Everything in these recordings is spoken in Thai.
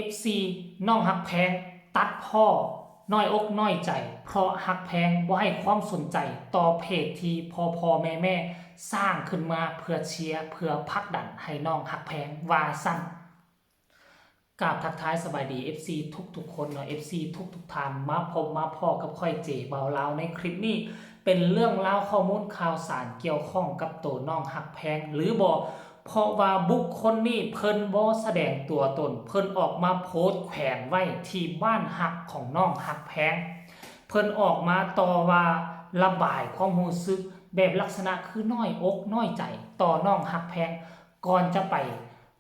FC น้องฮักแพงตัดพ่อน้อยอกน้อยใจเพราะฮักแพงบ่ให้ความสนใจต่อเพจที่พ่อแม่สร้างขึ้นมาเพื่อเชียร์เพื่อผลักดันให้น้องฮักแพงว่าสั้นกราบทักทายสบายดี FC ทุกคนเนาะ FC ทุกท่านมาพบมาพ่อกับค่อยเจเบาลาวในคลิปนี้เป็นเรื่องราวข้อมูลข่าวสารเกี่ยวข้องกับตัวน้องฮักแพงหรือบ่เพราะว่าบุคคลนี้เพิ่นบ่แสดงตัวตนเพิ่นออกมาโพสต์แขวนไว้ที่บ้านฮักของน้องฮักแพงเพิ่นออกมาต่อว่าระบายความรู้สึกแบบลักษณะคือน้อยอกน้อยใจต่อน้องฮักแพงก่อนจะไป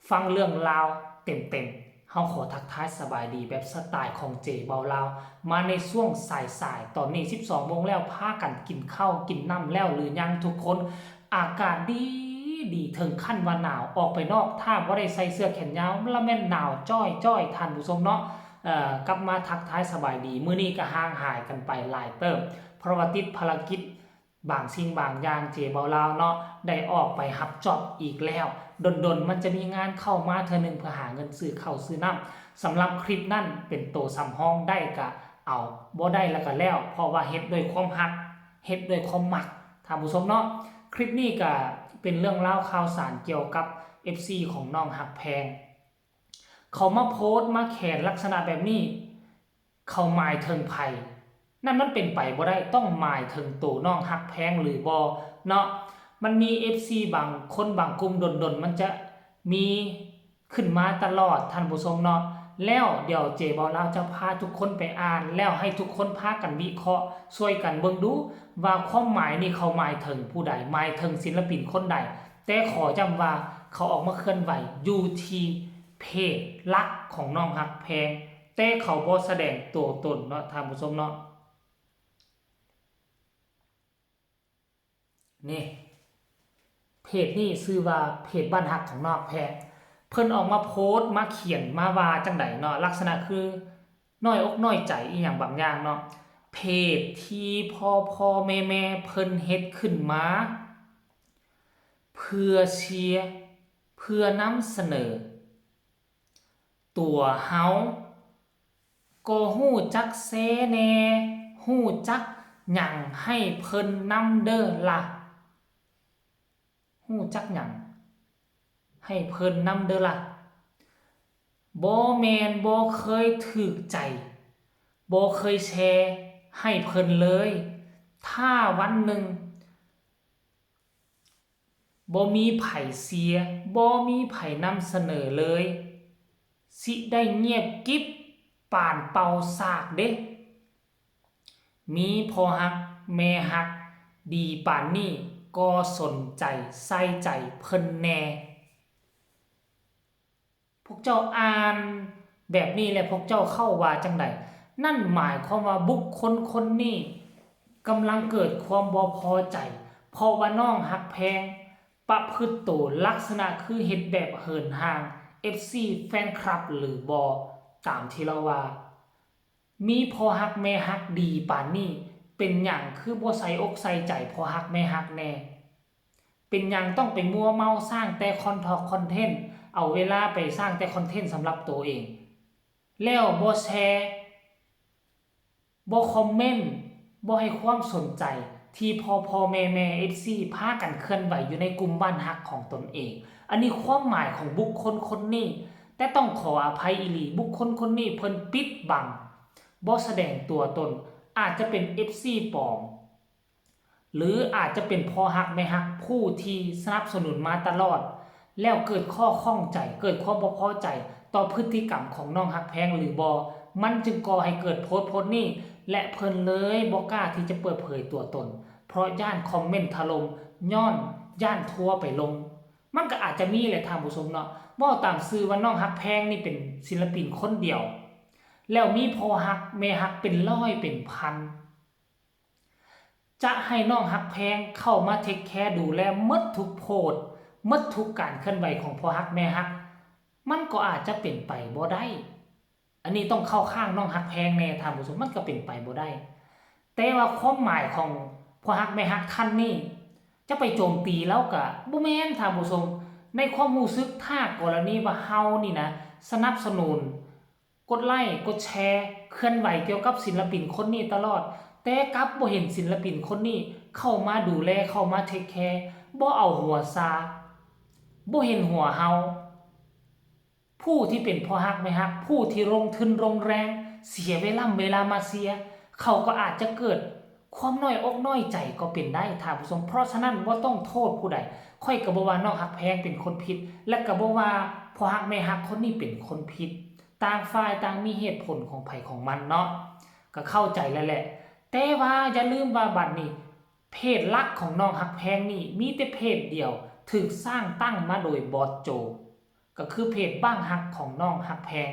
ฟังเรื่องราวเต็มเฮาขอทักทายสบายดีแบบสไตล์ของเจเบาลาวมาในช่วงสายตอนนี้12 โมงแล้วพากันกินข้าวกินน้ำแล้วหรือยังทุกคนอากาศดีถึงขั้นว่าหนาวออกไปนอกถ้าบ่ได้ใส่เสื้อแขนยาวละแม่นหนาวจ้อยท่านผู้ชมเนาะกลับมาทักทายสบายดีมื้อนี้ก็ห่างหายกันไปหลายเติบเพราะว่าติดภารกิจบางสิ่งบางอย่างเจเบาลาวเนาะได้ออกไปรับจ็อบอีกแล้วดนมันจะมีงานเข้ามาเทื่อนึงเพื่อหาเงินซื้อข้าวซื้อน้ำสำหรับคลิปนั่นเป็นโตซ้ำห้องได้ก็เอาบ่ได้แล้วก็แล้วเพราะว่าเฮ็ดด้วยความฮักเฮ็ดด้วยความมักท่านผู้ชมเนาะคลิปนี้ก็เป็นเรื่องราวข่าวสารเกี่ยวกับ FC ของน้องฮักแพงเขามาโพสต์มาแขนลักษณะแบบนี้เขาหมายถึงไผนั่นมันเป็นไปบ่ได้ต้องหมายถึงตัวน้องฮักแพงหรือบ่เนาะมันมี FC บางคนบางกลุ่มดนมันจะมีขึ้นมาตลอดท่านผู้ชมเนาะแล้วเดี๋ยวเจบอลาวจะพาทุกคนไปอ่านแล้วให้ทุกคนพากันวิเคราะห์ช่วยกันเบิ่งดูว่าความหมายนี่เขาหมายถึงผู้ใดหมายถึงศิลปินคนใดแต่ขอจำว่าเขาออกมาเคลื่อนไหวอยู่ที่เพจลักของน้องฮักแพงแต่เขาบ่แสดงตัวตนเนาะท่านผู้ชมเนาะนี่เพจนี่ชื่อว่าเพจบ้านฮักของน้องแพงเพิ่นออกมาโพสต์มาเขียนมาว่าจังไดเนาะลักษณะคือน้อยอกน้อยใจอีหยังบางอย่างเนาะเพจที่พ่อแม่เพิ่นเฮ็ดขึ้นมาเพื่อเชียร์เพื่อนำเสนอตัวเฮาก็ฮู้จักแซแน่ฮู้จักหยังให้เพิ่นนำเด้อล่ะฮู้จักหยังให้เพิ่นนำเด้อล่ะบ่แม่นบ่เคยถูกใจบ่เคยแชร์ให้เพิ่นเลยถ้าวันหนึ่งบ่มีไผเสียบ่มีไผนำเสนอเลยสิได้เงียบกิ๊บป่านเป่าซากเด้มีพ่อฮักแม่ฮักดีป่านนี้ก็สนใจใส่ใจเพิ่นแน่พวกเจ้าอ่านแบบนี้แล้วพวกเจ้าเข้าว่าจังไดนั่นหมายความว่าบุคคลคนนี้กำลังเกิดความบ่พอใจเพราะว่าน้องฮักแพงประพฤติตัวลักษณะคือเฮ็ดแบบเหินห่าง FC แฟนคลับหรือบ่ตามที่เราว่ามีพ่อฮักแม่ฮักดีปานนี้เป็นหยังคือบ่ใส่อกใส่ใจพ่อฮักแม่ฮักแน่เป็นหยังต้องไปมัวเมาสร้างแต่คอนเทนต์เอาเวลาไปสร้างแต่คอนเทนต์สำหรับตัวเองแล้วบ่แชร์บ่คอมเมนต์บ่ให้ความสนใจที่พ่อแม่ FC พากันเคลื่อนไหวอยู่ในกลุ่มบ้านฮักของตนเองอันนี้ความหมายของบุคคลคนนี้แต่ต้องขออภัยอีหลีบุคคลคนนี้เพิ่นปิดบังบ่แสดงตัวตนอาจจะเป็น FC ปลอมหรืออาจจะเป็นพ่อฮักแม่ฮักผู้ที่สนับสนุนมาตลอดแล้วเกิดข้อข้องใจเกิดความบ่พอใจต่อพฤติกรรมของน้องฮักแพงหรือบ่มันจึงก่อให้เกิดโพสต์นี้และเพิ่นเลยบ่กล้าที่จะเปิดเผยตัวตนเพราะย่านคอมเมนต์ถล่มย้อนย่านทัวไปลงมันก็อาจจะมีแหละท่านผู้ชมเนาะว่าตามชื่อว่าน้องฮักแพงนี่เป็นศิลปินคนเดียวแล้วมีพ่อฮักแม่ฮักเป็นร้อยเป็นพันจะให้น้องฮักแพงเข้ามาเทคแคร์ดูแลหมดทุกโพสต์หมดทุกการเคลื่อนไหวของพ่อฮักแม่ฮักมันก็อาจจะเป็นไปบ่ได้อันนี้ต้องเข้าข้างน้องฮักแพงแน่ท่านผู้ชมมันก็เป็นไปบ่ได้แต่ว่าความหมายของพ่อฮักแม่ฮักท่านนี่จะไปโจมตีแล้วก็บ่แม่นท่านผู้ชมในความรู้สึกถ้ากรณีว่าเฮานี่นะสนับสนุน กดไลค์กดแชร์เคลื่อนไหวเกี่ยวกับศิลปินคนนี้ตลอดแต่กลับบ่เห็นศิลปินคนนี้เข้ามาดูแลเข้ามาเทคแคร์บ่เอาหัวซาบ่เห็นหัวเฮาผู้ที่เป็นพ่อฮักไม่ฮักผู้ที่ลงทุนลงแรงเสียเวลามาเสียเขาก็อาจจะเกิดความน้อยอกน้อยใจก็เป็นได้ท่านผู้ชมเพราะฉะนั้นบ่ต้องโทษผู้ใดค่อยก็บ่ว่าน้องฮักแพงเป็นคนผิดและก็บ่ว่าพ่อฮักแม่ฮักคนนี้เป็นคนผิดต่างฝ่ายต่างมีเหตุผลของไผของมันเนาะก็เข้าใจแล้วแหละแต่ว่าอย่าลืมว่าบัดนี้เพจหลักของน้องฮักแพงนี่มีแต่เพจเดียวถูกสร้างตั้งมาโดยบอสโจก็คือเพจบ้างฮักของน้องฮักแพง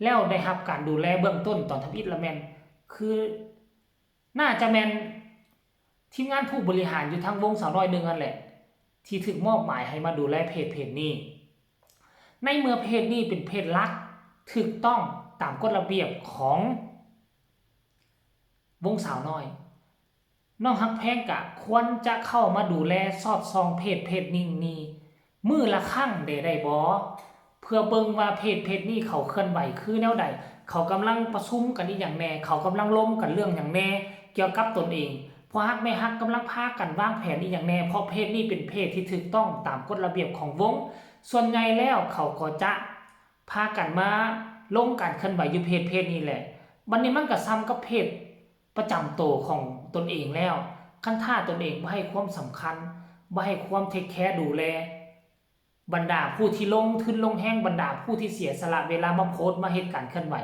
แล้วได้รับการดูแลเบื้องต้นตอนทำอิฐละแมนคือน่าจะแมนทีมงานผู้บริหารอยู่ทางวงสาวน้อยนึงนั่นแหละที่ถึกมอบหมายให้มาดูแลเพจนี้ในเมื่อเพจนี้เป็นเพจหลักถูกต้องตามกฎระเบียบของวงสาวน้อยน้องฮักแพงกะควรจะเข้ามาดูแลสอดส่องเพจนี้มือละครั้งได้บ่เพื่อเบิ่งว่าเพจนี้เขาเคลื่อนไหวคือแนวใดเขากำลังประชุมกันอีหยังแน่เขากำลังล้มกันเรื่องหยังแน่เกี่ยวกับตนเองพอฮักแม่ฮักกำลังพากันวางแผนอีหยังแน่เพราะเพจนี้เป็นเพจที่ถูกต้องตามกฎระเบียบของวงส่วนใหญ่แล้วเขาก็จะพากันมาลงการเคลื่อนไหวอยู่เพจนี้แหละบัดนี้มันก็ซ้ำกับเพจประจำตัวของตนเองแล้วคันถ้าตนเองบ่ให้ความสำคัญบ่ให้ความเทคแคร์ดูแลบรรดาผู้ที่ลงทุนลงแห้งบรรดาผู้ที่เสียสละเวลามาโพสต์มาเฮ็ดการเคลื่อนไหว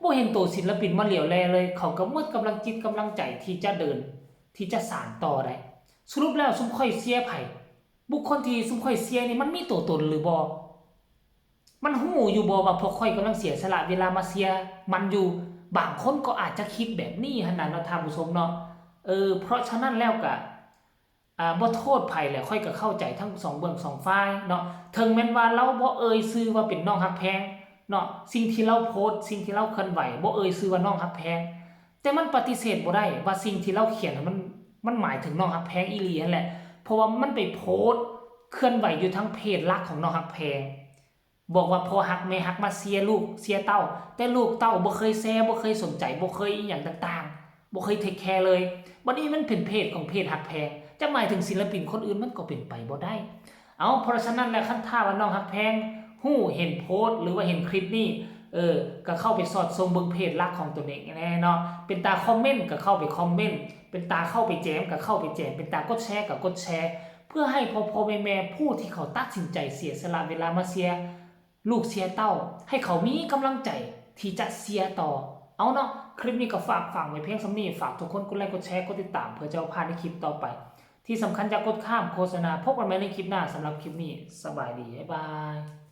บ่เห็นตัวศิลปินมาเหลียวแลเลยเขาก็หมดกำลังจิตกำลังใจที่จะเดินที่จะสานต่อได้สรุปแล้วซุมค่อยเสียไผบุคคลที่ซุมค่อยเสียนี่มันมีตัวตนหรือบ่มันฮู้อยู่บ่ว่าพวกค่อยกำลังเสียสละเวลามาเสียมันอยู่บางคนก็อาจจะคิดแบบนี้หั่นน่ะเนาะท่านผู้ชมเนาะเพราะฉะนั้นแล้วก็บ่โทษไผแหละค่อยก็เข้าใจทั้ง2เบื้อง2ฝ่ายเนาะถึงแม้นว่าเราบ่เอ่ยชื่อว่าเป็นน้องฮักแพงเนาะสิ่งที่เราโพสต์สิ่งที่เราเคลื่อนไหวบ่เอ่ยชื่อว่าน้องฮักแพงแต่มันปฏิเสธบ่ได้ว่าสิ่งที่เราเขียนมันหมายถึงน้องฮักแพงอีหลีนั่นแหละเพราะว่ามันไปโพสต์เคลื่อนไหวอยู่ทั้งเพจหลักของน้องฮักแพงบอกว่าพอฮักแม่ฮักมาเสียลูกเสียเต้าแต่ลูกเต้าบ่เคยแซะบ่เคยสนใจบ่เคยอีหยังต่างๆบ่เคยเทคแคร์เลยบัดนี้มันเป็นเพจของเพจฮักแพงจะหมายถึงศิลปินคนอื่นมันก็เป็นไปบ่ได้เพราะฉะนั้นแล้วคันถ้าว่าน้องฮักแพงฮู้เห็นโพสต์หรือว่าเห็นคลิปนี้ก็เข้าไปสอดส่องเบิ่งเพจหลักของตัวเองแน่เนาะเป็นตาคอมเมนต์ก็เข้าไปคอมเมนต์เป็นตาเข้าไปแจมก็เข้าไปแจมเป็นตากดแชร์ก็กดแชร์เพื่อให้พ่อแม่ผู้ที่เขาตัดสินใจเสียสละเวลามาเสียลูกเสียเต้าให้เขามีกำลังใจที่จะเสียต่อเอาเนาะคลิปนี้ก็ฝากฟังไว้เพียงส่ำนี้ฝากทุกคนกดไลค์กดแชร์กดติดตามเพื่อจะพลาดในคลิปต่อไปที่สำคัญอย่ากดข้ามโฆษณาพบกันใหม่ในคลิปหน้าสำหรับคลิปนี้สบายดีบ๊ายบาย